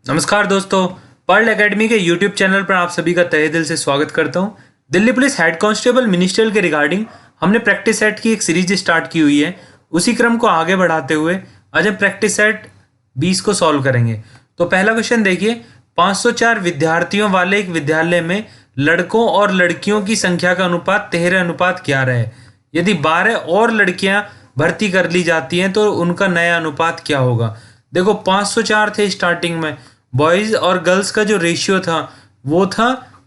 नमस्कार दोस्तों, Pearl Academy के यूट्यूब चैनल पर आप सभी का तहे दिल से स्वागत करता हूं। Delhi police head constable ministerial के रिगार्डिंग हमने प्रैक्टिस सेट की एक सीरीज स्टार्ट की हुई है। उसी क्रम को आगे बढ़ाते हुए आज हम प्रैक्टिस सेट 20 को सॉल्व करेंगे। तो पहला क्वेश्चन देखिए, 504 विद्यार्थियों वाले एक विद्यालय में लड़कों और लड़कियों की संख्या का अनुपात 13:11 है। यदि 12 और लड़कियां भर्ती कर ली जाती हैं तो उनका नया अनुपात क्या होगा। देखो 504 थे स्टार्टिंग में, बॉयज और गर्ल्स का जो रेशियो था वो था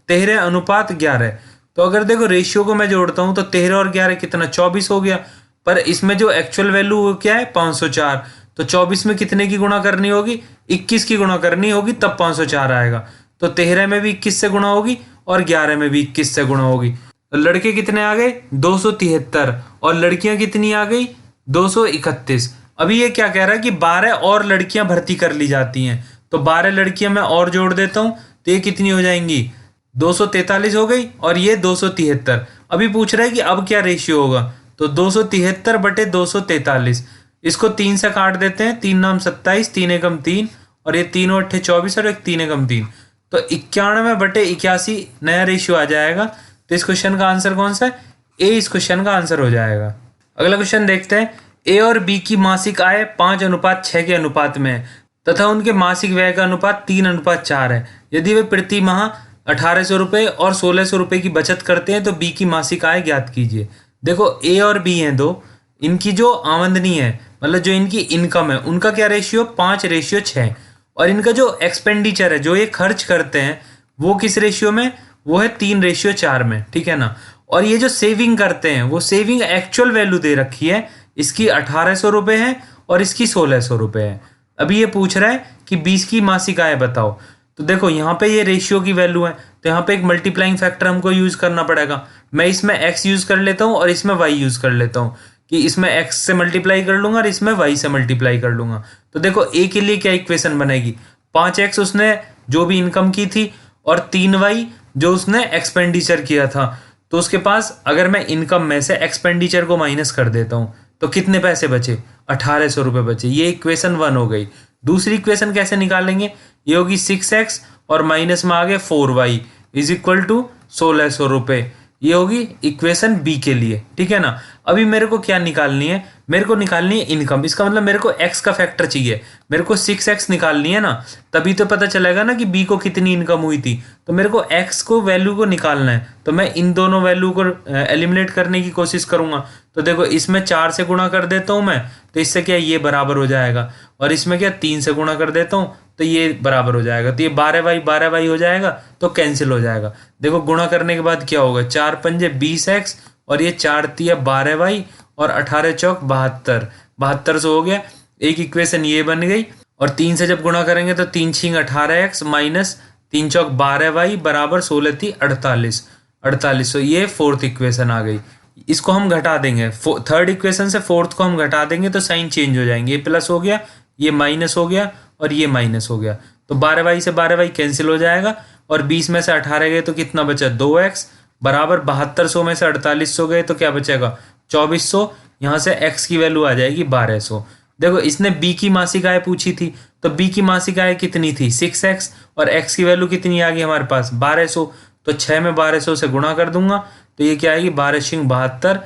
13:11। तो अगर देखो रेशियो को मैं जोड़ता हूं तो 13 और 11 कितना 24 हो गया। पर इसमें जो एक्चुअल वैल्यू वो क्या है 504। तो 24 में कितने की गुणा करनी होगी, 21 की गुणा करनी होगी, तब 504 आएगा। तो 13 में भी 21 से गुणा होगी और 11 में भी 21 से गुणा होगी। तो लड़के कितने आ गए 273 और लड़कियां कितनी आ गई 231। अभी ये क्या कह रहा है कि 12 और लड़कियां भर्ती कर ली जाती हैं। तो 12 लड़कियां मैं और जोड़ देता हूं तो ये कितनी हो जाएंगी 243 हो गई और ये 273। अभी पूछ रहा है कि अब क्या रेशियो होगा। तो 273 बटे 243, इसको 3 से काट देते हैं। 3 नाम 27, 3 एकम 3 और ये 3 अट्ठे 24 और एक 3 एकम 3। तो 91 बटे 81 नया रेशियो आ जाएगा। तो इस क्वेश्चन का आंसर कौन सा है, ए इस क्वेश्चन का आंसर हो जाएगा। अगला क्वेश्चन देखते हैं, ए और बी की मासिक आय 5:6 के अनुपात में है तथा उनके मासिक व्यय का अनुपात 3:4 है। यदि वे प्रति माह 1800 रुपये और 1600 रुपये की बचत करते हैं तो बी की मासिक आय ज्ञात कीजिए। देखो ए और बी हैं दो, इनकी जो आमदनी है मतलब जो इनकी इनकम है उनका क्या रेशियो 5:6 और इनका जो एक्सपेंडिचर है जो ये खर्च करते हैं वो किस रेशियो में, वो है 3:4 में, ठीक है ना। और ये जो सेविंग करते हैं वो सेविंग एक्चुअल वैल्यू दे रखी है, इसकी 1800 रुपये है और इसकी 1600 रुपये है। अभी ये पूछ रहा है कि 20 की मासिक आय बताओ। तो देखो यहाँ पे ये रेशियो की वैल्यू है तो यहाँ पे एक मल्टीप्लाइंग फैक्टर हमको यूज करना पड़ेगा। मैं इसमें x यूज कर लेता हूँ और इसमें y यूज कर लेता हूँ कि इसमें x से मल्टीप्लाई कर लूंगा और इसमें y से मल्टीप्लाई कर लूंगा। तो देखो a के लिए क्या इक्वेशन बनेगी, 5x उसने जो भी इनकम की थी और 3y जो उसने एक्सपेंडिचर किया था। तो उसके पास अगर मैं इनकम में से एक्सपेंडिचर को माइनस कर देता हूँ तो कितने पैसे बचे 1800 रुपये बचे। ये इक्वेशन 1 हो गई। दूसरी इक्वेशन कैसे निकालेंगे, ये होगी 6x और माइनस में आ गए 4y इज इक्वल टू 1600 रुपये। ये होगी इक्वेशन बी के लिए, ठीक है ना। अभी मेरे को क्या निकालनी है, मेरे को निकालनी है इनकम। इसका मतलब मेरे को x का फैक्टर चाहिए, मेरे को 6x निकालनी है ना, तभी तो पता चलेगा ना कि b को कितनी इनकम हुई थी। तो मेरे को x को वैल्यू को निकालना है तो मैं इन दोनों वैल्यू को एलिमिनेट करने की कोशिश करूंगा। तो देखो इसमें 4 से गुणा कर देता हूं मैं तो इससे क्या ये बराबर हो जाएगा और इसमें क्या 3 से गुणा कर देता हूं तो ये बराबर हो जाएगा। तो ये 12y हो जाएगा तो कैंसिल हो जाएगा। देखो गुणा करने के बाद क्या होगा, 4 पंजे 20x और ये 4 तिया 12y और 18 चौक 72 से हो गया। एक इक्वेशन ये बन गई और 3 से जब गुणा करेंगे तो 3 छिंग 18x माइनस 3 चौक 12y बराबर 16 थी 48। तो ये फोर्थ इक्वेशन आ गई। इसको हम घटा देंगे, थर्ड इक्वेशन से फोर्थ को हम घटा देंगे तो साइन चेंज हो जाएंगे। ये प्लस हो गया, ये माइनस हो गया और ये माइनस हो गया। तो 12y से 12y कैंसिल हो जाएगा और 20 में से 18 गए तो कितना बचा 2x बराबर 7200 में से 4800 गए तो क्या बचेगा 2400। यहाँ से x की वैल्यू आ जाएगी 1200। देखो इसने b की मासिक आय पूछी थी तो b की मासिक आय कितनी थी 6x और x की वैल्यू कितनी आ गई हमारे पास 1200। तो 6 में 1200 से गुणा कर दूंगा तो ये क्या आएगी 12×72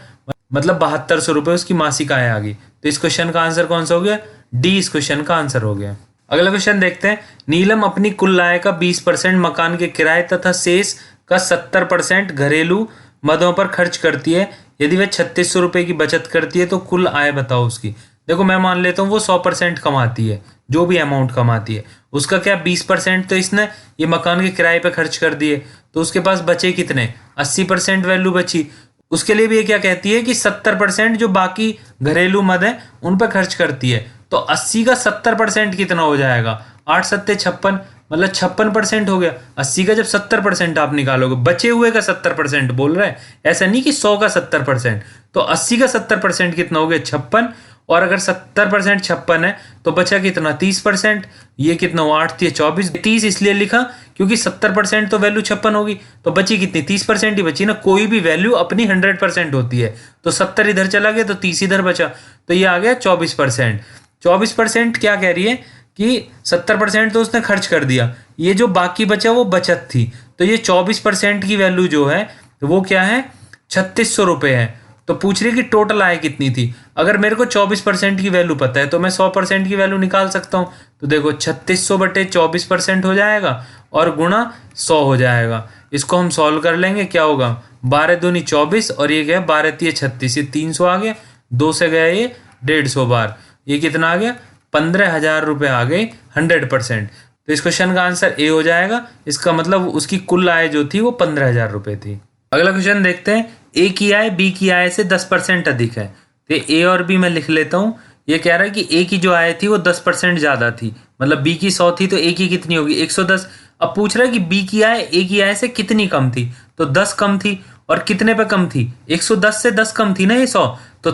मतलब 7200 रुपये उसकी मासिक आय आ गई। तो इस क्वेश्चन का आंसर कौन सा हो गया, डी इस क्वेश्चन का आंसर हो गया। अगला क्वेश्चन देखते हैं, नीलम अपनी कुल आय का 20% मकान के किराए तथा शेष का 70% घरेलू मदों पर खर्च करती है। यदि वह 3600 रुपये की बचत करती है तो कुल आय बताओ उसकी। देखो मैं मान लेता हूँ वो 100% कमाती है, जो भी अमाउंट कमाती है उसका क्या 20% तो इसने ये मकान के किराए पे खर्च कर दिए तो उसके पास बचे कितने 80% वैल्यू बची। उसके लिए भी ये क्या कहती है कि 70% जो बाकी घरेलू मद है उन पर खर्च करती है। तो 80 का 70% कितना हो जाएगा 8 सत्ते 56 मतलब 56% हो गया। 80 का जब 70% आप निकालोगे, बचे हुए का 70% बोल रहा है, ऐसा नहीं कि 100 का 70%। तो 80 का 70% कितना हो गया 56 और अगर 70% 56 है तो बचा कितना 30%। ये कितना हुआ 8 थी 24, 30 इसलिए लिखा क्योंकि 70% तो वैल्यू 56 होगी तो बची कितनी 30% ही बची ना। कोई भी वैल्यू अपनी 100% होती है तो 70 इधर चला गया तो 30 इधर बचा तो ये आ गया 24%। 24% क्या कह रही है कि 70% तो उसने खर्च कर दिया, ये जो बाकी बचा वो बचत थी। तो ये 24% की वैल्यू जो है वो क्या है, 3600 रुपये है। तो पूछ रही कि टोटल आय कितनी थी। अगर मेरे को 24% की वैल्यू पता है तो मैं 100% की वैल्यू निकाल सकता हूँ। तो देखो 3600 बटे 24% हो जाएगा और गुणा 100 हो जाएगा। इसको हम सॉल्व कर लेंगे, क्या होगा, 12 दूनी 24 और ये गया 12 तिये 36, ये 300 आ गया, 2 से गया ये 150 बार, ये कितना आ गया, 15,000 रुपये आ गए 100%। तो इस क्वेश्चन का आंसर ए हो जाएगा। इसका मतलब उसकी कुल आय जो थी वो 15,000 रुपये थी। अगला क्वेश्चन देखते हैं, ए की आय बी की आय से 10% अधिक है। तो ए और बी मैं लिख लेता हूँ। ये कह रहा है कि ए की जो आय थी वो 10% ज़्यादा थी, मतलब बी की 100 थी तो ए की कितनी होगी, 110। अब पूछ रहा है कि बी की आय ए की आय से कितनी कम थी, तो 10 कम थी। और कितने पे कम थी, 110 से 10 कम थी ना ये 100, तो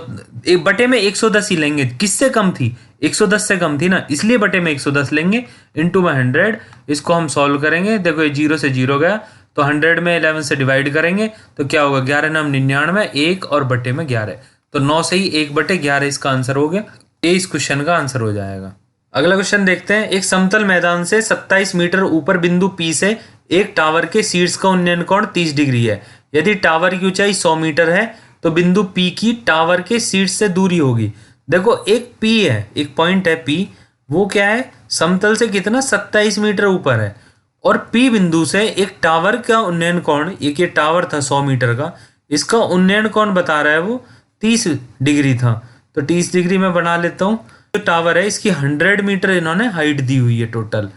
एक बटे में 110 ही लेंगे। किससे कम थी, 110 से कम थी ना, इसलिए बटे में 110 लेंगे, इंटू में 100। इसको हम सॉल्व करेंगे, देखो ये 0 से 0 गया, तो 100 में 11 से डिवाइड करेंगे तो क्या होगा, 11 नाम 99, 1 और बटे में 11, तो 9 से ही 1 बटे 11 इसका आंसर हो गया। ये इस क्वेश्चन का आंसर हो जाएगा। अगला क्वेश्चन देखते हैं, एक समतल मैदान से 27 मीटर ऊपर बिंदु पी से एक टावर के शीर्ष का उन्नयन कोण 30 डिग्री है। यदि टावर की ऊंचाई 100 मीटर है तो बिंदु पी की टावर के शीर्ष से दूरी होगी। देखो एक पी है, एक पॉइंट है पी, वो क्या है, समतल से कितना 27 मीटर ऊपर है, और पी बिंदु से एक टावर का उन्नयन कोण, एक ये टावर था 100 मीटर का, इसका उन्नयन कोण बता रहा है वो 30 डिग्री था। तो 30 डिग्री में बना लेता हूँ। जो टावर है इसकी 100 मीटर इन्होंने हाइट दी हुई है टोटल,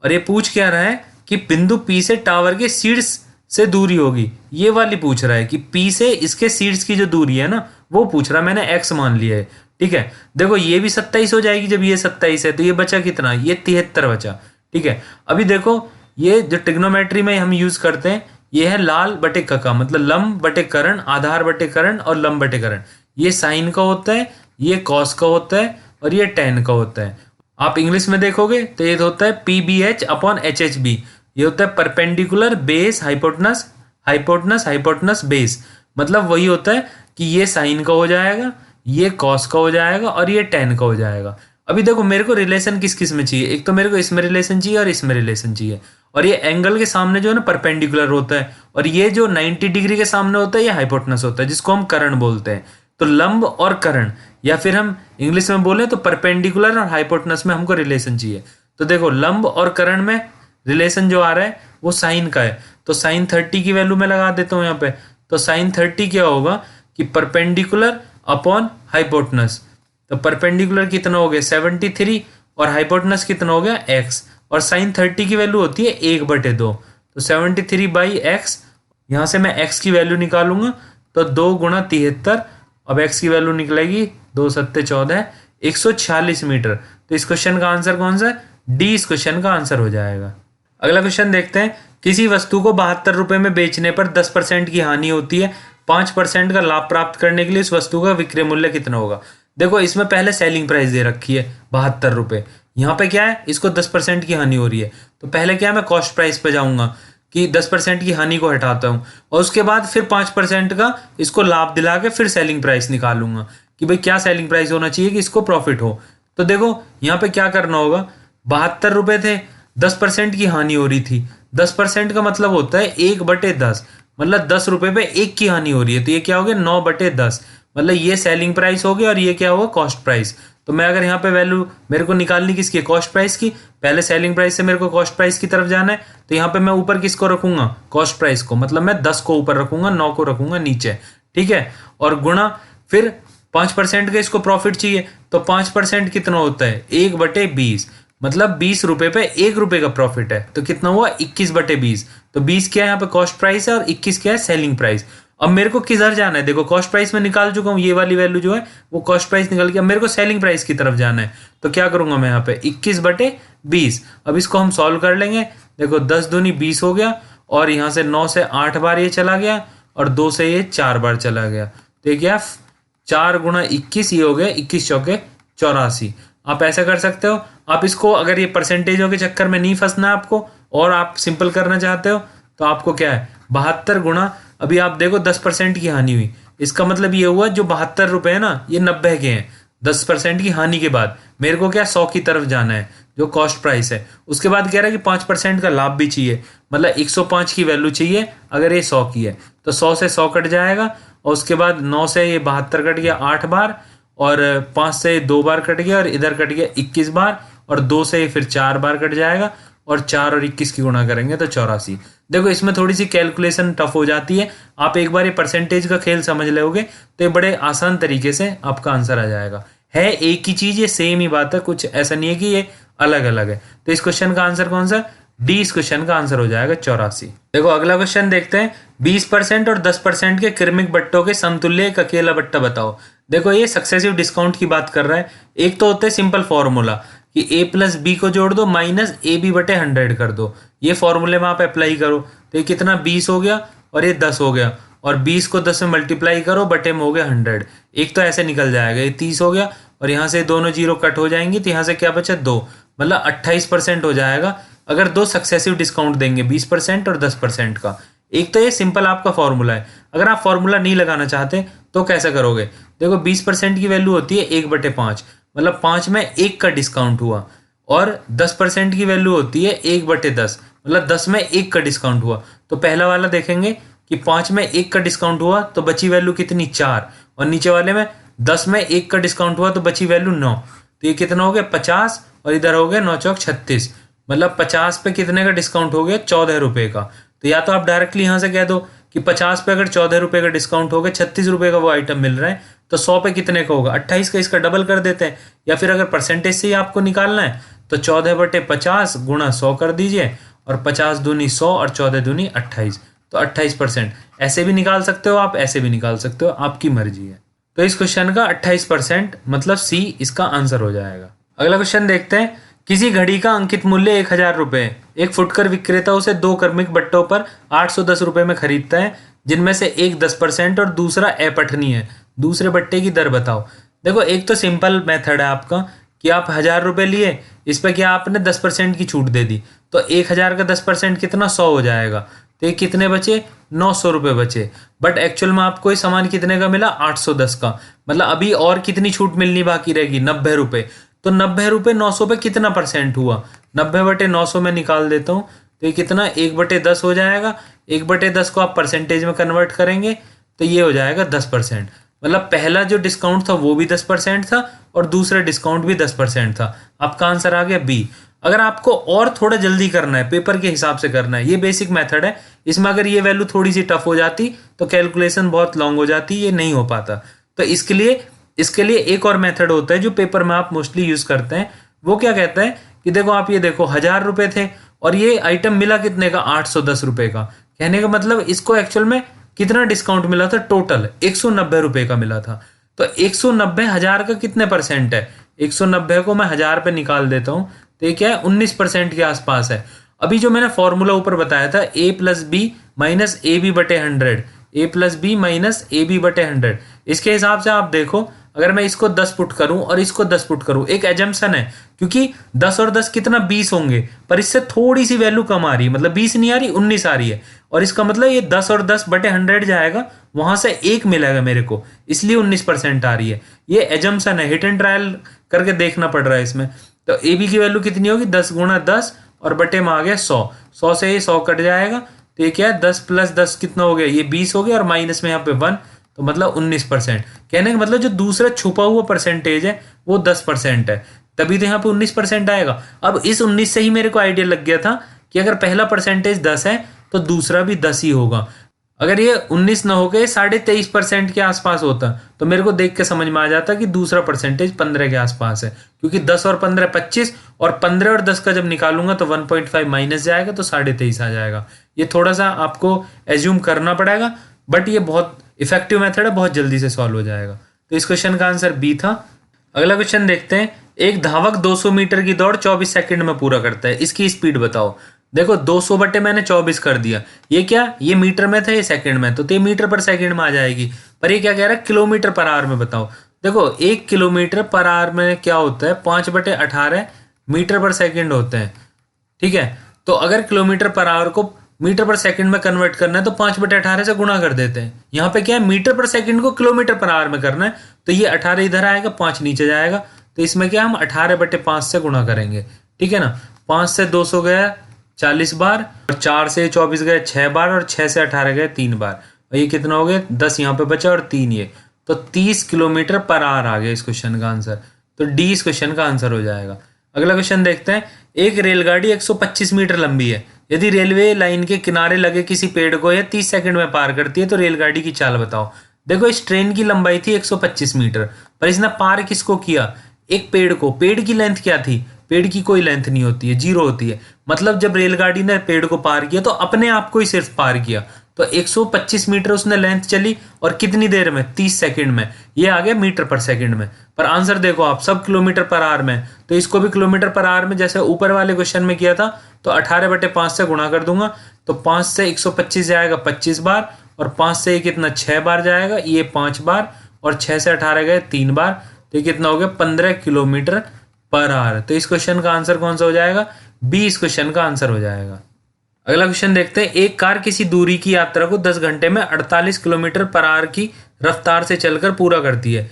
और ये पूछ क्या रहा है कि बिंदु पी से टावर के शीर्ष से दूरी होगी, ये वाली पूछ रहा है कि पी से इसके शीर्ष की जो दूरी है ना वो पूछ रहा है, मैंने एक्स मान लिया है। ठीक है, देखो ये भी 27 हो जाएगी, जब ये 27 है तो ये बचा कितना, ये 73 बचा। ठीक है, अभी देखो ये जो ट्रिग्नोमेट्री में हम यूज करते हैं, ये है लाल बटे कका, मतलब लंब बटे कर्ण, आधार बटे कर्ण और लंब बटे कर्ण। ये साइन का होता है, ये कॉस का होता है और ये टेन का होता है। आप इंग्लिश में देखोगे तो ये होता है P B H upon H H B. ये होता है perpendicular base hypotenuse, hypotenuse hypotenuse base, मतलब वही होता है कि ये साइन का हो जाएगा, ये कॉस का हो जाएगा और ये टेन का हो जाएगा। अभी देखो मेरे को रिलेशन किस किस में चाहिए, एक तो मेरे को इसमें रिलेशन चाहिए और इसमें रिलेशन चाहिए, और ये एंगल के सामने जो है ना परपेंडिकुलर होता है, और ये जो 90 डिग्री के सामने होता है ये हाइपोटनस होता है, जिसको हम कर्ण बोलते हैं। तो लंब और कर्ण, या फिर हम इंग्लिश में बोले तो परपेंडिकुलर और हाइपोटनस में हमको रिलेशन चाहिए। तो देखो लंब और कर्ण में रिलेशन जो आ रहा है वो साइन का है, तो साइन 30 की वैल्यू में लगा देता हूँ यहाँ पे। तो साइन 30 क्या होगा कि परपेंडिकुलर अपॉन हाइपोटनस, तो परपेंडिकुलर कितना हो गया 73 और हाइपोटनस कितना हो गया x, और साइन 30 की वैल्यू होती है 1/2, तो 73 बाई एक्स, यहाँ से मैं x की वैल्यू निकालूंगा तो 2 गुणा 73, अब x की वैल्यू निकलेगी 2 सत्ते 14, 146 मीटर। तो इस क्वेश्चन का आंसर कौन सा है, डी इस क्वेश्चन का आंसर हो जाएगा। अगला क्वेश्चन देखते हैं, किसी वस्तु को 72 रुपए में बेचने पर 10% की हानि होती है, 5% का लाभ प्राप्त करने के लिए उस वस्तु का विक्रय मूल्य कितना होगा। देखो इसमें पहले सेलिंग प्राइस दे रखी है 72 रुपए, यहाँ पे क्या है, इसको 10% की हानि हो रही है, तो पहले क्या है, मैं कॉस्ट प्राइस पे जाऊंगा कि 10% की हानि को हटाता हूँ, और उसके बाद फिर 5% का इसको लाभ दिला के फिर सेलिंग प्राइस निकालूंगा कि भाई क्या सेलिंग प्राइस होना चाहिए कि इसको प्रॉफिट हो। तो देखो यहाँ पे क्या करना होगा, 72 रुपए थे, 10% की हानि हो रही थी, 10% का मतलब होता है 1/10, मतलब 10 रुपए पे 1 की हानि हो रही है, तो ये क्या हो गया 9/10, मतलब ये सेलिंग प्राइस हो गया और ये क्या हुआ कॉस्ट प्राइस। तो मैं अगर यहाँ पे वैल्यू मेरे को निकालनी किसकी, कॉस्ट प्राइस की, पहले सेलिंग प्राइस से मेरे को कॉस्ट प्राइस की तरफ जाना है, तो यहाँ पे मैं ऊपर किसको रखूंगा, कॉस्ट प्राइस को, मतलब मैं 10 को ऊपर रखूंगा, 9 को रखूंगा नीचे। ठीक है, और गुणा फिर 5% का इसको प्रॉफिट चाहिए, तो 5% कितना होता है 1/20, मतलब 20 रुपए पे 1 रुपए का प्रॉफिट है, तो कितना हुआ 21/20। तो 20 क्या है यहाँ पे कॉस्ट प्राइस है और 21 क्या है सेलिंग प्राइस। अब मेरे को किधर जाना है, देखो कॉस्ट प्राइस में निकाल चुका हूँ, ये वाली वैल्यू जो है वो कॉस्ट प्राइस निकल गया, मेरे को सेलिंग प्राइस की तरफ जाना है, तो क्या करूंगा मैं यहाँ पे 21/20। अब इसको हम सॉल्व कर लेंगे, देखो 10 दूनी 20 हो गया, और यहाँ से 9 से 8 बार ये चला गया, और 2 से ये 4 बार चला गया, तो ये क्या 4 गुणा 21, ये हो गया 21 चौके 84। आप ऐसा कर सकते हो, आप इसको अगर ये परसेंटेजों के चक्कर में नहीं फंसना है आपको, और आप सिंपल करना चाहते हो, तो आपको क्या है 72 गुणा, अभी आप देखो 10% की हानि हुई, इसका मतलब ये हुआ जो 72 रुपए है ना ये 90 के हैं, 10% की हानि के बाद मेरे को क्या 100 की तरफ जाना है, जो कॉस्ट प्राइस है। उसके बाद कह रहा है कि 5% का लाभ भी चाहिए, मतलब 105 की वैल्यू चाहिए अगर ये 100 की है, तो 100 से 100 कट जाएगा, और उसके बाद 9 से ये 72 कट गया 8 बार, और 5 से 2 बार कट गया, और इधर कट गया 21 बार, और 2 से फिर 4 बार कट जाएगा, और 4 और 21 की गुणा करेंगे तो 84। देखो इसमें थोड़ी सी कैलकुलेशन टफ हो जाती है, आप एक बार ये परसेंटेज का खेल समझ लोगे तो ये बड़े आसान तरीके से आपका आंसर आ जाएगा। है एक ही चीज, ये सेम ही बात है, कुछ ऐसा नहीं है कि ये अलग अलग है। तो इस क्वेश्चन का आंसर कौन सा? डी इस क्वेश्चन का आंसर हो जाएगा 84। देखो अगला क्वेश्चन देखते हैं। 20% और 10% के क्रमिक बट्टों के समतुल्य एक अकेला बट्टा बताओ। देखो ये सक्सेसिव डिस्काउंट की बात कर रहा है। एक तो होता है सिंपल फॉर्मूला कि a प्लस बी को जोड़ दो माइनस ए बी बटे 100 कर दो, ये फॉर्मूले में आप अप्लाई करो तो ये कितना 20 हो गया और ये 10 हो गया, और 20 को 10 में मल्टीप्लाई करो, बटे में हो गया 100। एक तो ऐसे निकल जाएगा, ये 30 हो गया, और यहाँ से दोनों जीरो कट हो जाएंगी, तो यहाँ से क्या बचा 2, मतलब 28% हो जाएगा अगर दो सक्सेसिव डिस्काउंट देंगे 20% और 10% का। एक तो ये सिंपल आपका फॉर्मूला है। अगर आप फॉर्मूला नहीं लगाना चाहते तो कैसे करोगे? देखो 20% की वैल्यू होती है 1/5, मतलब 5 में 1 का डिस्काउंट हुआ, और 10% की वैल्यू होती है 1/10, मतलब 10 में 1 का डिस्काउंट हुआ। तो पहला वाला देखेंगे कि 5 में 1 का डिस्काउंट हुआ तो बची वैल्यू कितनी 4, और नीचे वाले में 10 में 1 का डिस्काउंट हुआ तो बची वैल्यू 9। तो ये कितना हो गया 50, और इधर हो गया 9 चौक 36, मतलब 50 पे कितने का डिस्काउंट हो गया 14 रुपए का। तो या तो आप डायरेक्टली यहाँ से कह दो कि 50 पे अगर 14 रुपए का डिस्काउंट हो गया, 36 रुपए का वो आइटम मिल रहा है, तो 100 पे कितने का होगा 28 का, इसका डबल कर देते हैं। या फिर अगर परसेंटेज से ही आपको निकालना है तो 14/50 गुणा 100 कर दीजिए, और 50 दूनी 100 और 14 दूनी 28, तो 28%। ऐसे भी निकाल सकते हो आप, ऐसे भी निकाल सकते हो, आपकी मर्जी है। तो इस क्वेश्चन का 28% मतलब सी इसका आंसर हो जाएगा। अगला क्वेश्चन देखते हैं। किसी घड़ी का अंकित मूल्य 1000 रुपए, एक फुटकर विक्रेता उसे 2 क्रमिक बट्टों पर 810 रुपए में खरीदता है, जिनमें से एक 10% और दूसरा अपठनीय है। दूसरे बट्टे की दर बताओ। देखो एक तो सिंपल मेथड है आपका कि आप 1000 रुपए लिए, इस पर क्या आपने 10% की छूट दे दी, तो 1000 का 10% कितना 100 हो जाएगा, तो ये कितने बचे 900 रुपए बचे। बट एक्चुअल में आपको ये सामान कितने का मिला 810 का, मतलब अभी और कितनी छूट मिलनी बाकी रहेगी 90 रुपए। तो 90 रुपए 900 पे कितना परसेंट हुआ, 90/900 में निकाल देता हूँ, तो ये कितना 1/10 हो जाएगा। 1/10 को आप परसेंटेज में कन्वर्ट करेंगे तो ये हो जाएगा 10%। मतलब पहला जो डिस्काउंट था वो भी 10% था, और दूसरा डिस्काउंट भी 10% था। आपका आंसर आ गया बी। अगर आपको और थोड़ा जल्दी करना है, पेपर के हिसाब से करना है, ये बेसिक मेथड है, इसमें अगर ये वैल्यू थोड़ी सी टफ हो जाती तो कैलकुलेशन बहुत लॉन्ग हो जाती, ये नहीं हो पाता। तो इसके लिए एक और मेथड होता है जो पेपर में आप मोस्टली यूज करते हैं। वो क्या कहता है कि देखो आप ये देखो 1000 रुपए थे और ये आइटम मिला कितने का 810 रुपए का। कहने का मतलब इसको एक्चुअल में कितना डिस्काउंट मिला था, टोटल 190 रुपए का मिला था। तो 190 1000 का कितने परसेंट है, 190 को मैं 1000 पे निकाल देता हूँ, तो ये क्या है 19% के आसपास है। अभी जो मैंने फॉर्मूला ऊपर बताया था a plus B minus A B बटे 100, a plus B minus A B बटे 100, इसके हिसाब से आप देखो अगर मैं इसको 10 पुट करूं और इसको 10 पुट करूं, एक एजम्पशन है क्योंकि 10 और 10 कितना 20 होंगे, पर इससे थोड़ी सी वैल्यू कम आ रही है, मतलब 20 नहीं आ रही 19 आ रही है, और इसका मतलब ये 10 और 10 बटे 100 जाएगा, वहां से 1 मिलेगा मेरे को, इसलिए 19% आ रही है। ये एजम्पशन है, हिट एंड ट्रायल करके देखना पड़ रहा है इसमें। तो ए बी की वैल्यू कितनी होगी 10 गुणा 10 और बटे में आ गया 100, 100 से ये 100 कट जाएगा, तो ये क्या है 10 प्लस 10 कितना हो गया, ये 20 हो गया, और माइनस में यहाँ पे 1, तो मतलब 19%। कहने का मतलब जो दूसरा छुपा हुआ परसेंटेज है वो 10% है, तभी तो यहाँ पे 19% आएगा। अब इस 19 से ही मेरे को आइडिया लग गया था कि अगर पहला परसेंटेज 10 है तो दूसरा भी 10 ही होगा। अगर ये 19 ना होकर 23.5% के आसपास होता तो मेरे को देख के समझ में आ जाता कि दूसरा परसेंटेज 15 के आसपास है, क्योंकि 10 और 15 25, और 15 और 10 का जब निकालूंगा तो 1.5 माइनस जाएगा तो 23.5 आ जाएगा। ये थोड़ा सा आपको एज्यूम करना पड़ेगा, बट ये बहुत इफेक्टिव मेथड है, बहुत जल्दी से सॉल्व हो जाएगा। तो इस क्वेश्चन का आंसर बी था। अगला क्वेश्चन देखते हैं। एक धावक 200 मीटर की दौड़ 24 सेकंड में पूरा करता है, इसकी स्पीड बताओ। देखो 200 बटे मैंने 24 कर दिया, ये क्या, ये मीटर में था, ये सेकंड में, तो ये मीटर पर सेकंड में आ जाएगी, पर ये क्या कह रहा है किलोमीटर पर आवर में बताओ। देखो 1 किलोमीटर पर आवर में क्या होता है 5/18 मीटर पर सेकंड होते हैं, ठीक है। तो अगर किलोमीटर पर आवर को मीटर पर सेकंड में कन्वर्ट करना है तो 5/18 से गुणा कर देते हैं। यहाँ पे क्या है मीटर पर सेकंड को किलोमीटर पर आवर में करना है, तो ये 18 इधर आएगा, 5 नीचे जाएगा, तो इसमें क्या हम 18/5 से गुणा करेंगे, ठीक है ना। 5 से 200 गया 40 बार, और 4 से 24 गए 6 बार, और 6 से 18 गए 3 बार, और ये कितना हो गया 10 यहाँ पे बचा और 3 ये, तो 30 किलोमीटर पर आवर आ गया इस क्वेश्चन का आंसर। तो डी इस क्वेश्चन का आंसर हो जाएगा। अगला क्वेश्चन देखते हैं। एक रेलगाड़ी 125 मीटर लंबी है। यदि रेलवे लाइन के किनारे लगे किसी पेड़ को यह 30 सेकंड में पार करती है तो रेलगाड़ी की चाल बताओ। देखो इस ट्रेन की लंबाई थी 125 मीटर, पर इसने पार किसको किया, एक पेड़ को। पेड़ की लेंथ क्या थी, पेड़ की कोई लेंथ नहीं होती है, 0 होती है। मतलब जब रेलगाड़ी ने पेड़ को पार किया तो अपने आप को ही सिर्फ पार किया। तो 125 मीटर उसने लेंथ चली, और कितनी देर में, 30 सेकंड में। ये आ गया मीटर पर सेकंड में। पर आंसर देखो आप, सब किलोमीटर पर आवर में, तो इसको भी किलोमीटर पर आवर में जैसे ऊपर वाले क्वेश्चन में किया था, तो 18/5 से गुणा कर दूंगा। तो 5 से 125 जाएगा 25 बार, और 5 से ये कितना 6 बार जाएगा, ये 5 बार, और 6 से 18 गए 3 बार, तो ये कितना हो गया 15 किलोमीटर पर आवर। तो इस क्वेश्चन का आंसर कौन सा हो जाएगा, बी इस क्वेश्चन का आंसर हो जाएगा। अगला क्वेश्चन देखते हैं। एक कार किसी दूरी की यात्रा को 10 घंटे में 48 किलोमीटर पर आवर की रफ्तार से चलकर पूरा करती है।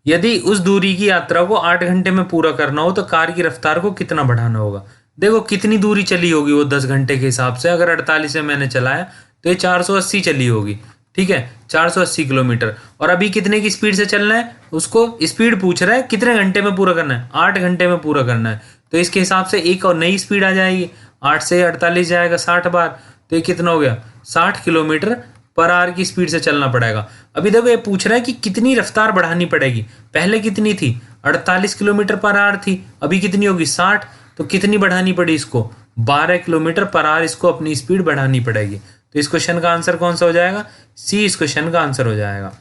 यदि उस दूरी की यात्रा को 8 घंटे में पूरा करना हो तो कार की रफ्तार को कितना बढ़ाना होगा। देखो कितनी दूरी चली होगी वो 10 घंटे के हिसाब से, अगर 48 में मैंने चलाया तो ये 480 चली होगी, ठीक है, 480 किलोमीटर। और अभी कितने की स्पीड से चलना है, उसको स्पीड पूछ रहा है कितने घंटे में पूरा करना है, 8 घंटे में पूरा करना है। तो इसके हिसाब से एक और नई स्पीड आ जाएगी, 8 से 48 जाएगा 60 बार, तो ये कितना हो गया 60 किलोमीटर पर आवर की स्पीड से चलना पड़ेगा। अभी देखो ये पूछ रहा है कि कितनी रफ्तार बढ़ानी पड़ेगी। पहले कितनी थी, 48 किलोमीटर पर आवर थी, अभी कितनी होगी 60, तो कितनी बढ़ानी पड़ी इसको, 12 किलोमीटर पर आवर इसको अपनी स्पीड बढ़ानी पड़ेगी। तो इस क्वेश्चन का आंसर कौन सा हो जाएगा, सी इस क्वेश्चन का आंसर हो जाएगा।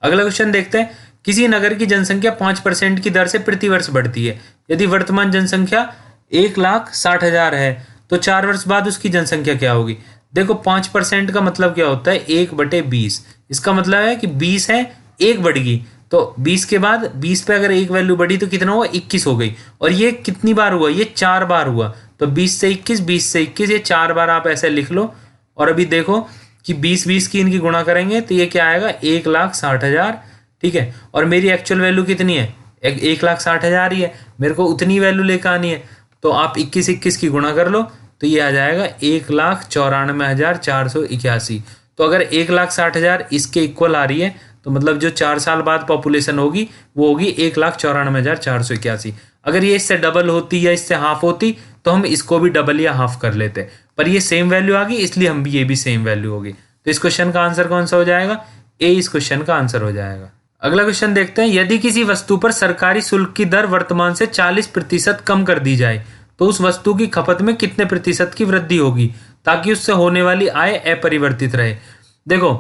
अगला क्वेश्चन देखते हैं। किसी नगर की जनसंख्या 5% की दर से प्रतिवर्ष बढ़ती है। यदि वर्तमान जनसंख्या 1,60,000 है तो 4 वर्ष बाद उसकी जनसंख्या क्या होगी। देखो 5% का मतलब क्या होता है, 1/20। इसका मतलब है कि 20 है, 1 बढ़ गई, तो 20 के बाद 20 पे अगर 1 वैल्यू बढ़ी तो कितना हुआ, 21 हो गई। और ये कितनी बार हुआ, ये 4 बार हुआ। तो 20 से 21, 20 से 21, ये 4 बार आप ऐसे लिख लो। और अभी देखो कि 20 की इनकी गुणा करेंगे तो ये क्या आएगा 1,60,000, ठीक है। और मेरी एक्चुअल वैल्यू कितनी है, 1,60,000 ही है, मेरे को उतनी वैल्यू लेकर आनी है। तो आप 21 की गुणा कर लो तो ये आ जाएगा 1,94,481। तो अगर 1,60,000 इसके इक्वल आ रही है तो मतलब जो 4 साल बाद पॉपुलेशन होगी वो होगी 1,94,481। अगर ये इससे डबल होती या इससे हाफ होती तो हम इसको भी डबल या हाफ कर लेते, पर ये सेम वैल्यू आ गई इसलिए हम भी ये भी सेम वैल्यू होगी। तो इस क्वेश्चन का आंसर कौन सा हो जाएगा, ए इस क्वेश्चन का आंसर हो जाएगा। अगला क्वेश्चन देखते हैं। यदि किसी वस्तु पर सरकारी शुल्क की दर वर्तमान से 40% कम कर दी जाए तो उस वस्तु की खपत में कितने प्रतिशत की वृद्धि होगी ताकि उससे होने वाली आय अपरिवर्तित रहे। देखो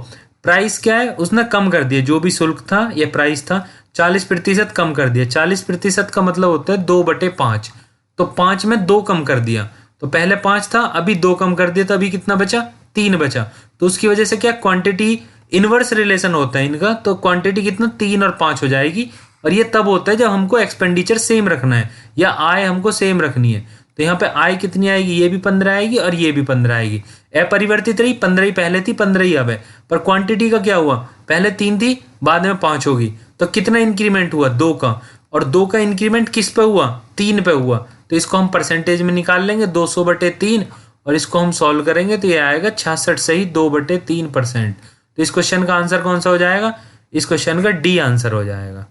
प्राइस क्या है, उसने कम कर दिया, जो भी शुल्क था या प्राइस था 40% कम कर दिया। 40% का मतलब होता है 2/5, तो 5 में 2 कम कर दिया। तो पहले 5 था, अभी 2 कम कर दिया, तो अभी कितना बचा, 3 बचा। तो उसकी वजह से क्या, क्वांटिटी इनवर्स रिलेशन होता है इनका, तो क्वांटिटी कितना 3 और 5 हो जाएगी। और ये तब होता है जब हमको एक्सपेंडिचर सेम रखना है या आय हमको सेम रखनी है। तो यहाँ पे आय कितनी आएगी, ये भी 15 आएगी और ये भी 15 आएगी, अपरिवर्तित रही। 15 ही पहले थी, 15 ही अब है। पर क्वांटिटी का क्या हुआ, पहले 3 थी, बाद में 5 होगी, तो कितना इंक्रीमेंट हुआ, 2 का। और 2 का इंक्रीमेंट किस पे हुआ, 3 पे हुआ। तो इसको हम परसेंटेज में निकाल लेंगे 200/3, और इसको हम सॉल्व करेंगे तो ये आएगा 66 सही 2/3%। तो इस क्वेश्चन का आंसर कौन सा हो जाएगा, इस क्वेश्चन का डी आंसर हो जाएगा।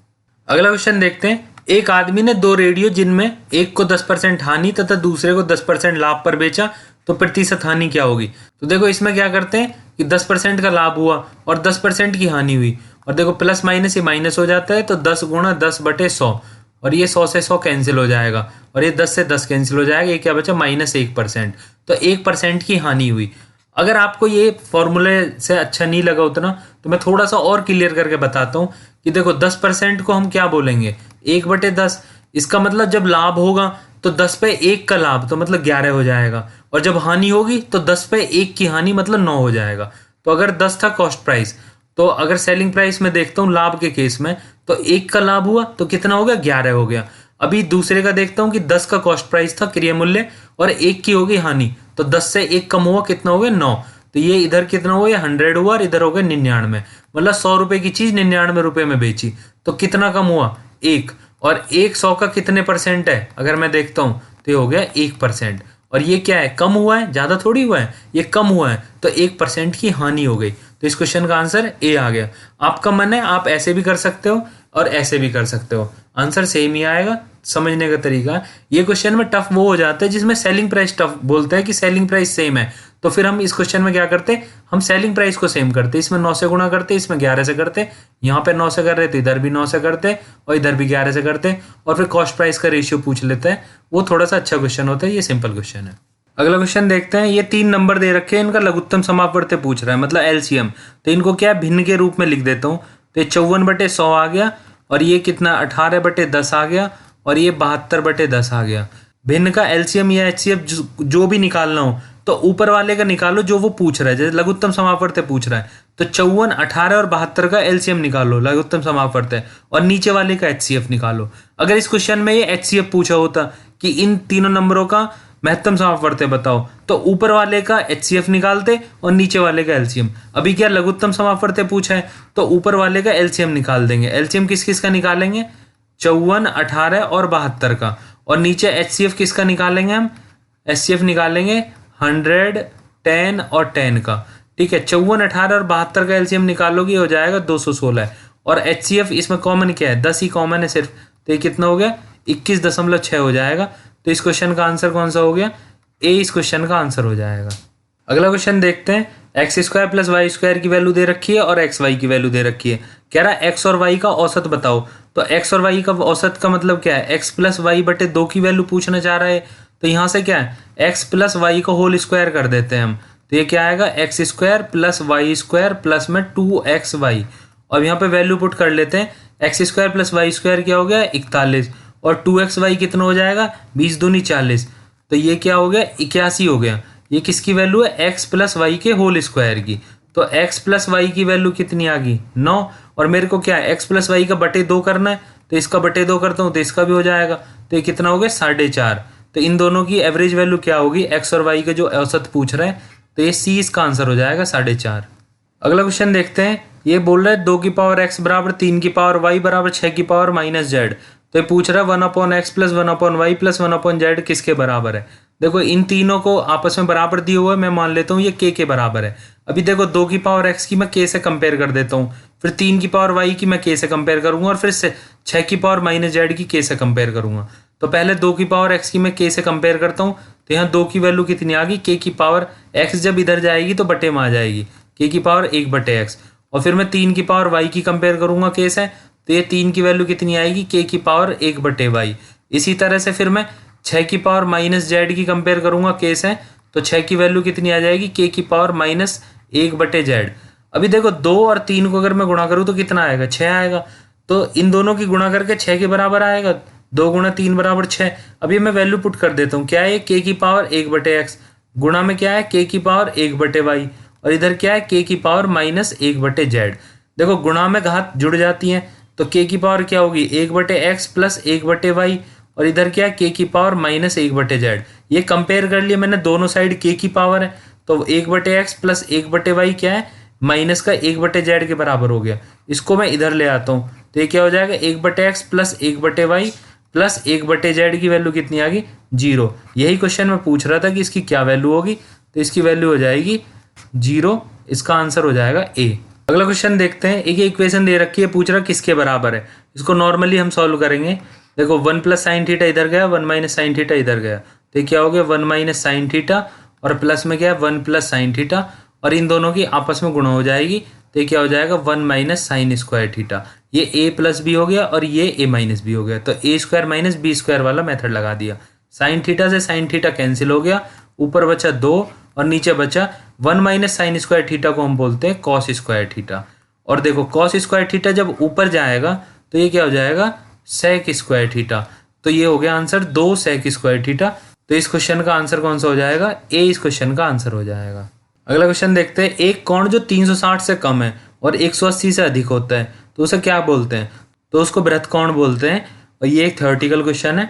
अगला क्वेश्चन देखते हैं। एक आदमी ने 2 रेडियो जिनमें एक को 10% हानि तथा दूसरे को 10% लाभ पर बेचा तो प्रतिशत हानि क्या होगी। तो देखो इसमें क्या करते हैं कि 10% का लाभ हुआ और 10% की हानि हुई, और देखो प्लस माइनस ये माइनस हो जाता है, तो 10 गुणा 10/100, और ये 100 से 100 कैंसिल हो जाएगा, और ये 10 से 10 कैंसिल हो जाएगा, ये क्या बचा -1%। तो 1% की हानि हुई। अगर आपको ये फॉर्मूले से अच्छा नहीं लगा उतना तो मैं थोड़ा सा और क्लियर करके बताता हूँ कि देखो 10% को हम क्या बोलेंगे, 1/10। इसका मतलब जब लाभ होगा तो 10 पे 1 का लाभ, तो मतलब 11 हो जाएगा, और जब हानि होगी तो 10 पे 1 की हानि मतलब 9 हो जाएगा। तो अगर 10 था कॉस्ट प्राइस, तो अगर सेलिंग प्राइस में देखता हूँ लाभ के केस में, तो 1 का लाभ हुआ तो कितना हो गया, 11 हो गया। अभी दूसरे का देखता हूँ कि 10 का कॉस्ट प्राइस था क्रिय मूल्य और 1 की होगी हानि, तो 10 से 1 कम हुआ, कितना हो गया, 9। तो ये इधर कितना हुआ, ये 100 हुआ और इधर हो गया 99। मतलब 100 रुपए की चीज 99 रुपए में बेची, तो कितना कम हुआ, 1। और 100 का कितने परसेंट है, अगर मैं देखता हूँ तो ये हो गया 1%। और ये क्या है, कम हुआ है, ज्यादा थोड़ी हुआ है, ये कम हुआ है, तो 1% की हानि हो गई। तो इस क्वेश्चन का आंसर ए आ गया। आपका मन है आप ऐसे भी कर सकते हो और ऐसे भी कर सकते हो, आंसर सेम ही आएगा। समझने का तरीका, ये क्वेश्चन में टफ वो हो जाता है जिसमें सेलिंग प्राइस टफ बोलता है कि सेलिंग प्राइस सेम है, तो फिर हम इस क्वेश्चन में क्या करते, हम सेलिंग प्राइस को सेम करते, इसमें 9 से गुणा करते, इसमें 11 से करते, यहाँ पे 9 से कर रहे तो इधर भी 9 से करते और इधर भी 11 से करते, और फिर कॉस्ट प्राइस का रेशियो पूछ लेते हैं। वो थोड़ा सा अच्छा क्वेश्चन होता है, ये सिंपल क्वेश्चन है। अगला क्वेश्चन देखते हैं। ये 3 नंबर दे रखे हैं, इनका लघुत्तम समापवर्त्य पूछ रहा है, मतलब एलसीएम। तो इनको क्या भिन्न के रूप में लिख देता हूँ। तो ये 54/100 आ गया, और ये कितना 18/10 आ गया, और ये 72/10 आ गया। भिन्न का एलसीएम या एचसीएफ जो भी निकालना हो तो ऊपर वाले का निकालो जो वो पूछ रहा है, जैसे लघुत्तम समापवर्त्य पूछ रहा है तो 54, 18 और 72 का एलसीएम निकालो, लघुत्तम समापवर्त्य, और नीचे वाले का एचसीएफ निकालो। अगर इस क्वेश्चन में ये एचसीएफ पूछा होता कि इन तीनों नंबरों का महत्तम समापवर्त्य बताओ, तो ऊपर वाले का एचसीएफ निकालते और नीचे वाले का एलसीएम। अभी क्या लघुत्तम समापवर्त्य पूछा है तो ऊपर वाले का एलसीएम निकाल देंगे। एलसीएम किस किस का निकालेंगे, 54, 18 और 72 का, और नीचे एचसीएफ किसका निकालेंगे हम, एचसीएफ निकालेंगे 100, 10 और 10 का। ठीक है, 54, 18 और 72 का एलसीएम निकालोगे हो जाएगा 216, और एचसीएफ इसमें कॉमन क्या है, 10 ही कॉमन है सिर्फ, तो ये कितना हो गया 21.6 हो जाएगा। तो इस क्वेश्चन का आंसर कौन सा हो गया, ए इस क्वेश्चन का आंसर हो जाएगा। अगला क्वेश्चन देखते हैं। x² + y² की वैल्यू दे रखी है और xy की वैल्यू दे रखी है। कह रहा है x और y का औसत बताओ। तो x और y का औसत का मतलब क्या है, x + y/2 की वैल्यू पूछना चाह रहा है। तो यहाँ से क्या है, x + y का होल स्क्वायर कर देते हैं हम, तो ये क्या आएगा x² + y² प्लस में 2xy, और यहाँ पे वैल्यू पुट कर लेते हैं। x² + y² क्या हो गया 41, और 2xy कितना हो जाएगा 20 दूनी 40, तो ये क्या हो गया 81 हो गया। ये किसकी वैल्यू है, x + y के होल स्क्वायर की। तो x + y की वैल्यू कितनी आ गई 9, और मेरे को क्या है x + y का बटे 2 करना है, तो इसका बटे 2 करता हूँ तो इसका भी हो जाएगा, तो ये कितना हो गया 4.5। तो इन दोनों की एवरेज वैल्यू क्या होगी, x और y के जो औसत पूछ रहा है, तो ये सी इसका आंसर हो जाएगा 4.5। अगला क्वेश्चन देखते हैं। ये बोल रहा है 2 की पावर x बराबर 3 की पावर y बराबर 6 की पावर -z। तो ये पूछ रहा है 1/x + 1/y + 1/z किसके बराबर है। देखो इन तीनों को आपस में बराबर दिए हुए, मैं मान लेता हूँ ये k के बराबर है। अभी देखो 2 की पावर x की मैं k से कंपेयर कर देता हूँ, फिर 3 की पावर y की मैं k से कंपेयर करूंगा, और फिर 6 की पावर -z की k से कंपेयर करूंगा। तो पहले 2 की पावर x की मैं k से कंपेयर करता हूँ, तो यहाँ 2 की वैल्यू कितनी आ गई, k की पावर x जब इधर जाएगी तो बटे में आ जाएगी, k की पावर 1/x। और फिर मैं 3 की पावर y की कंपेयर करूंगा k से, तो ये 3 की वैल्यू कितनी आएगी, k की पावर 1/y। इसी तरह से फिर मैं 6 की पावर -z की कंपेयर करूंगा k से, तो 6 की वैल्यू कितनी आ जाएगी, k की पावर -1/z। अभी देखो 2 और 3 को अगर मैं गुणा करूँ तो कितना आएगा, 6 आएगा। तो इन दोनों की गुणा करके 6 के बराबर आएगा, 2 × 3 = 6। अभी मैं वैल्यू पुट कर देता हूँ, क्या है k की पावर 1/x, गुणा में क्या है k की पावर 1/y, और इधर क्या है k की पावर -1/z। देखो गुणा में घात जुड़ जाती है, तो k की पावर क्या होगी 1/x + 1/y, और इधर क्या है k की पावर -1/z। ये कंपेयर कर लिया मैंने, दोनों साइड k की पावर है, तो 1/x + 1/y क्या है माइनस का 1/z के बराबर हो गया। इसको मैं इधर ले आता हूँ, तो ये क्या हो जाएगा 1/x + 1/y प्लस 1/z की वैल्यू कितनी आ गई 0। यही क्वेश्चन में पूछ रहा था कि इसकी क्या वैल्यू होगी, तो इसकी वैल्यू हो जाएगी 0। इसका आंसर हो जाएगा ए। अगला क्वेश्चन देखते हैं। एक इक्वेशन दे रखी है, पूछ रहा किसके बराबर है। इसको नॉर्मली हम सॉल्व करेंगे। देखो 1 + sin थीटा इधर गया, 1 - sin थीटा इधर गया, तो क्या हो गया 1 - sin थीटा, और प्लस में क्या है 1 + sin थीटा, और इन दोनों की आपस में गुणा हो जाएगी, तो क्या हो जाएगा 1 - sin² थीटा। ये a प्लस बी हो गया और ये a माइनस बी हो गया, तो a² - b² वाला मेथड लगा दिया। sin थीटा से sin थीटा कैंसिल हो गया, ऊपर बचा 2 और नीचे बचा 1 - sin² थीटा को हम बोलते हैं cos² थीटा। और देखो cos² थीटा जब ऊपर जाएगा तो ये क्या हो जाएगा sec² थीटा। तो ये हो गया आंसर 2 sec² थीटा। तो इस क्वेश्चन का आंसर कौन सा हो जाएगा, ए इस क्वेश्चन का आंसर हो जाएगा। अगला क्वेश्चन देखते हैं। एक कोण जो 360 से कम है और 180 से अधिक होता है तो उसे क्या बोलते हैं, तो उसको बृहत् कोण बोलते हैं, और ये एक थ्योरेटिकल क्वेश्चन है।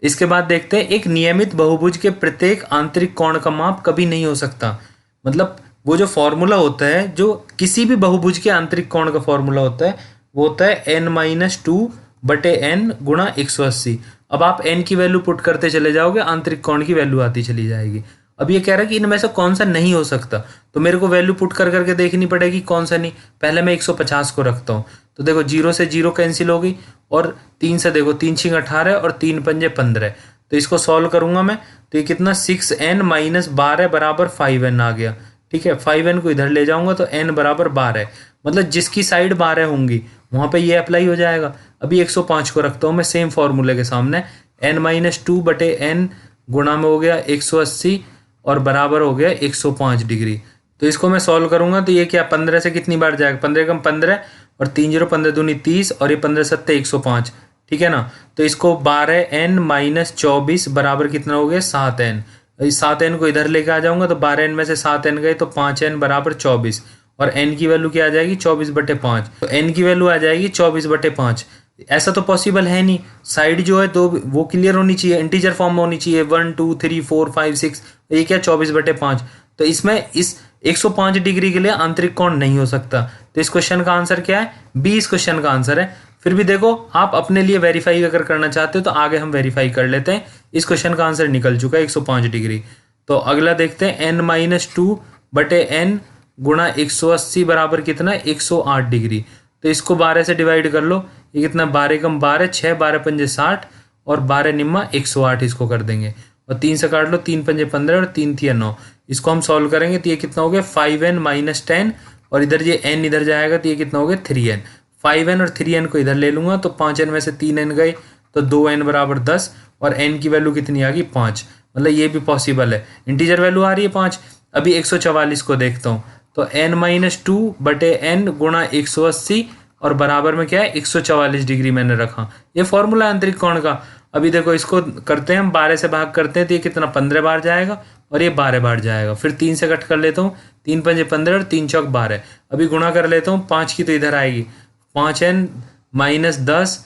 इसके बाद देखते हैं। एक नियमित बहुभुज के प्रत्येक आंतरिक कोण का माप कभी नहीं हो सकता, मतलब वो जो फॉर्मूला होता है जो किसी भी बहुभुज के आंतरिक कोण का फॉर्मूला होता है वो होता है n-2/n गुणा 180। अब आप n की वैल्यू पुट करते चले जाओगे, आंतरिक कोण की वैल्यू आती चली जाएगी। अब ये कह रहा है कि इनमें से कौन सा नहीं हो सकता, तो मेरे को वैल्यू पुट कर करके देखनी पड़ेगी कौन सा नहीं। पहले मैं 150 को रखता हूँ, तो देखो 0 से 0 कैंसिल हो गई, और 3 से देखो 3 छिंग 18 और 3 पंजे 15, तो इसको सॉल्व करूंगा मैं, तो ये कितना 6n माइनस 12 बराबर 5n आ गया। ठीक है, 5n को इधर ले जाऊंगा तो n बराबर 12, मतलब जिसकी साइड 12 होंगी वहां पे ये अप्लाई हो जाएगा। अभी 105 को रखता हूँ मैं सेम फॉर्मूले के सामने, n-2/n गुणा में हो गया 180 और बराबर हो गया 105 डिग्री। तो इसको मैं सॉल्व करूंगा तो ये क्या 15 से कितनी बार जाएगा, 15 कम 15 और 3 0 15 दूनी 30 और ये 15 सत्ते 105। ठीक है ना, तो इसको 12n माइनस 24 बराबर कितना हो गया 7n। 7n को इधर लेके आ जाऊंगा तो 12n में से 7n गए तो 5n बराबर 24, और n की वैल्यू क्या आ जाएगी 24/5, तो n की वैल्यू आ जाएगी 24/5। ऐसा तो पॉसिबल है नहीं, साइड जो है तो वो क्लियर होनी चाहिए, इंटीजर फॉर्म में होनी चाहिए, 1 2 3 4 5 6, ये क्या 24/5। तो इसमें इस 105 डिग्री के लिए आंतरिक कोण नहीं हो सकता, तो इस क्वेश्चन का आंसर क्या है, बी इस क्वेश्चन का आंसर है। फिर भी देखो आप अपने लिए वेरीफाई अगर करना चाहते हो तो आगे हम वेरीफाई कर लेते हैं। इस क्वेश्चन का आंसर निकल चुका है 105 डिग्री। तो अगला देखते हैं, n-2/n गुणा 180 बराबर कितना 108 डिग्री। तो इसको 12 से डिवाइड कर लो, ये कितना 12 कम 12 6 12 पंजे 60 और 12 निम्मा 108, इसको कर देंगे और 3 से काट लो, 3 पंजे 15 और 3 तिया 9। इसको हम सॉल्व करेंगे तो ये कितना हो गया 5n माइनस 10, और इधर ये n इधर जाएगा तो ये कितना हो गया 3n। 5n और 3n को इधर ले लूंगा तो 5n में से 3n गए तो 2n बराबर 10, और n की वैल्यू कितनी आ गई 5, मतलब ये भी पॉसिबल है, इंटीजर वैल्यू आ रही है 5। अभी 144 को देखता हूँ, तो n-2/n गुणा 180 और बराबर में क्या है 144 डिग्री मैंने रखा, ये फॉर्मूला आंतरिक कोण का। अभी देखो इसको करते हैं हम, 12 से भाग करते हैं तो ये कितना 15 बार जाएगा और ये 12 बार जाएगा। फिर 3 से कट कर लेता हूँ, 3 पंजे 15 और 3 चौक 12। अभी गुणा कर लेता हूँ, 5 की तो इधर आएगी, 5n माइनस 10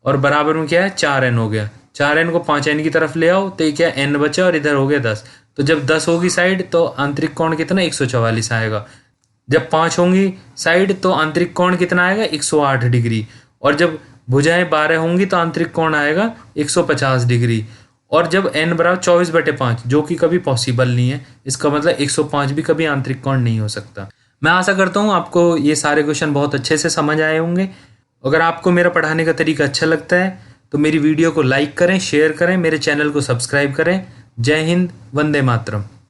और बराबर में क्या है 4n हो गया। 4n को 5n की तरफ ले आओ तो ये क्या n बचा और इधर हो गया 10। तो जब 10 होगी साइड तो आंतरिक कोण कितना 144 आएगा। जब 5 होंगी साइड तो आंतरिक कोण कितना आएगा 108 डिग्री। और जब भुजाएं 12 होंगी तो आंतरिक कोण आएगा 150 डिग्री। और जब n बराबर 24/5, जो कि कभी पॉसिबल नहीं है, इसका मतलब 105 भी कभी आंतरिक कोण नहीं हो सकता। मैं आशा करता हूँ आपको ये सारे क्वेश्चन बहुत अच्छे से समझ आए होंगे। अगर आपको मेरा पढ़ाने का तरीका अच्छा लगता है तो मेरी वीडियो को लाइक करें, शेयर करें, मेरे चैनल को सब्सक्राइब करें। जय हिंद, वंदे मातरम।